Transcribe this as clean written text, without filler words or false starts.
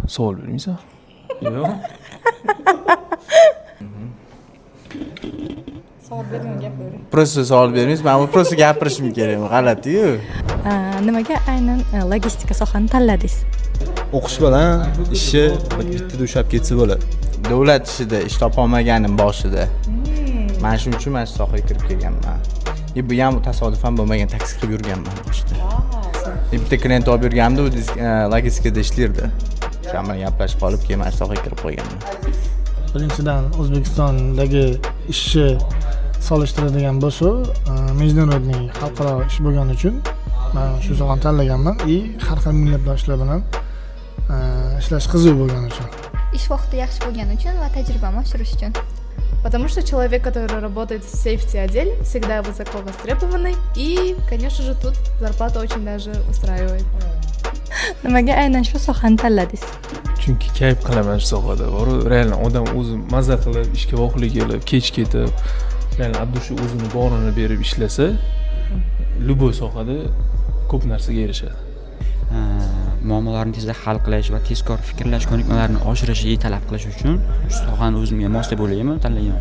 Savol bermaysan? Yo'q. Savol bermang, gapiravering. Просто savol bermaysiz. Men bu просто gapirishim kerak. G'alati-yu. Nimaga aynan logistika sohani tanladingiz? O'qish bilan ishi bittada ushlab ketsa bo'ladi. Davlat ishida ish topolmaganim boshida. Men shuning uchun mana shu sohaga kirib kelganman. Bu ham tasodifan bo'lmagan, taksi qilib yurganman boshida. Bitta klient olib yurganimda u logistikada ishlardi. Shu bilan gaplashib qolib, keyin mana shu sohaga kirib qo'yganman. Birinchidan O'zbekistondagi ishni solishtiradigan bo'lsa, международный xalqaro ish bo'lgani uchun men shu sohani tanlaganman. Har xil millatdoshlar bilan ishlash qiziq bo'lgani uchun. Ish vaqti yaxshi bo'lgani uchun va tajribamni oshirish uchun. Потому что человек, который работает в сейфти-отделе, всегда высоко востребованный. И, конечно же, тут зарплата очень даже устраивает. Nimaga aynan shu sohani tanladingiz? Chunki kayf qilaman shu sohada. Realno odam o'zi mazza qilib, ishga voqlik kelib, kech ketib, realno abdushi o'zini borini berib ishlasa, любой sohada ko'p narsaga erishadi. Muammolarni tezda hal qilish va tezkor fikrlash ko'nikmalarini oshirishni talab qilish uchun shu sohani o'zimga mos deb o'ylayman, tanlagan.